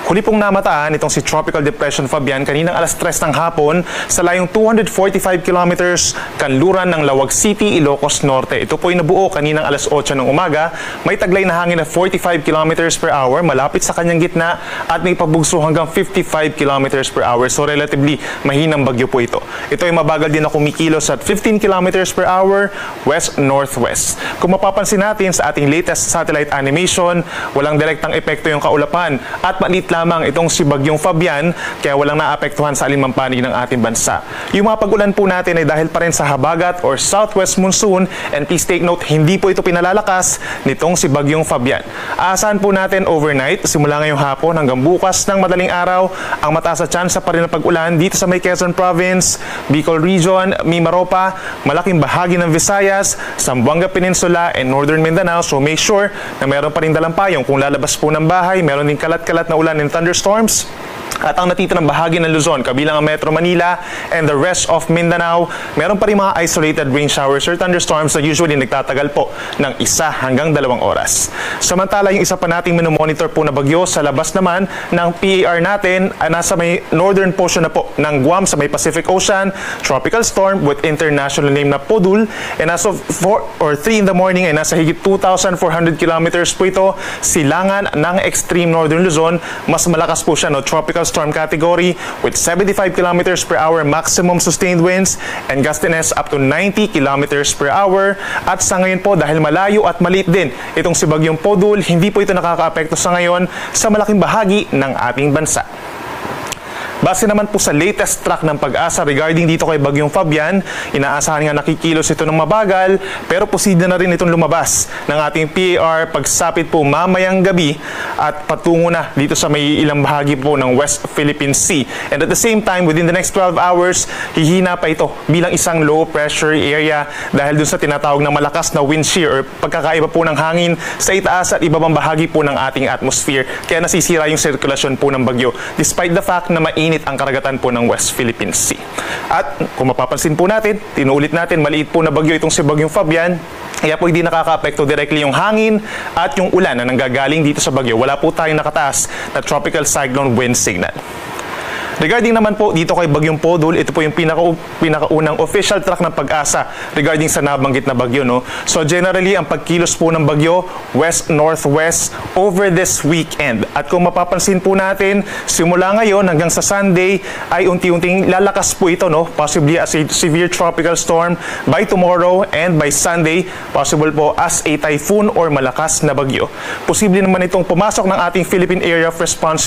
Huli pong namataan itong si Tropical Depression Fabian kaninang alas 3 ng hapon sa layong 245 kilometers kanluran ng Lawag City, Ilocos Norte. Ito po ay nabuo kaninang alas 8 ng umaga. May taglay na hangin na 45 kilometers per hour malapit sa kanyang gitna at may pabugso hanggang 55 kilometers per hour. So relatively mahinang bagyo po ito. Ito ay mabagal din na kumikilos at 15 kilometers per hour west-northwest. Kung mapapansin natin sa ating latest satellite animation, walang direktang epekto yung kaulapan at maliit lamang itong si Bagyong Fabian kaya walang naapektuhan sa alinmang panig ng ating bansa. Yung mga pag-ulan po natin ay dahil pa rin sa habagat or southwest monsoon, and please take note, hindi po ito pinalalakas nitong si Bagyong Fabian. Aasahan po natin overnight, simula ngayong hapon hanggang bukas ng madaling araw, ang mataas na tsansa pa rin ng pag-ulan dito sa may Quezon Province, Bicol Region, Mimaropa, malaking bahagi ng Visayas, Zamboanga Peninsula, and Northern Mindanao. So make sure na meron pa rin dalang payong kung lalabas po ng bahay, meron din kalat-kalat na ulan and thunderstorms. At ang natitirang bahagi ng Luzon, kabilang ang Metro Manila and the rest of Mindanao, meron pa rin mga isolated rain showers or thunderstorms na usually nagtatagal po ng 1 hanggang 2 oras. Samantala, yung isa pa nating minomonitor po na bagyo sa labas naman ng PAR natin ay nasa may northern portion na po ng Guam sa may Pacific Ocean, tropical storm with international name na Podul, and as of 4 or 3 in the morning ay nasa higit 2,400 kilometers po ito, silangan ng extreme northern Luzon. Mas malakas po siya, no, tropical storm category with 75 kilometers per hour maximum sustained winds and gustiness up to 90 kilometers per hour. At sa ngayon po, dahil malayo at maliit din itong si Bagyong Podul, hindi po ito nakakaapekto sa ngayon sa malaking bahagi ng ating bansa. Base naman po sa latest track ng Pag-asa regarding dito kay Bagyong Fabian, inaasahan nga nakikilos ito ng mabagal pero posible na rin itong lumabas ng ating PAR pagsapit po mamayang gabi at patungo na dito sa may ilang bahagi po ng West Philippine Sea. And at the same time, within the next 12 hours, hihina pa ito bilang isang low pressure area dahil dun sa tinatawag na malakas na wind shear or pagkakaiba po ng hangin sa itaas at ibabang bahagi po ng ating atmosphere. Kaya nasisira yung sirkulasyon po ng bagyo despite the fact na mainit ang karagatan po ng West Philippine Sea. At kung mapapansin po natin, tinuulit natin, maliit po na bagyo itong si Bagyong Fabian, kaya po hindi nakaka-apekto directly yung hangin at yung ulan na nanggagaling dito sa bagyo. Wala po tayong nakataas na tropical cyclone wind signal. Regarding naman po dito kay Bagyong Podul, ito po yung pinakaunang official track ng Pag-asa regarding sa nabanggit na bagyo, no? So generally, ang pagkilos po ng bagyo, west-northwest over this weekend. At kung mapapansin po natin, simula ngayon hanggang sa Sunday ay unti-unting lalakas po ito, no? Possibly as a severe tropical storm by tomorrow, and by Sunday, possible po as a typhoon or malakas na bagyo. Posible naman itong pumasok ng ating Philippine Area of Responsibility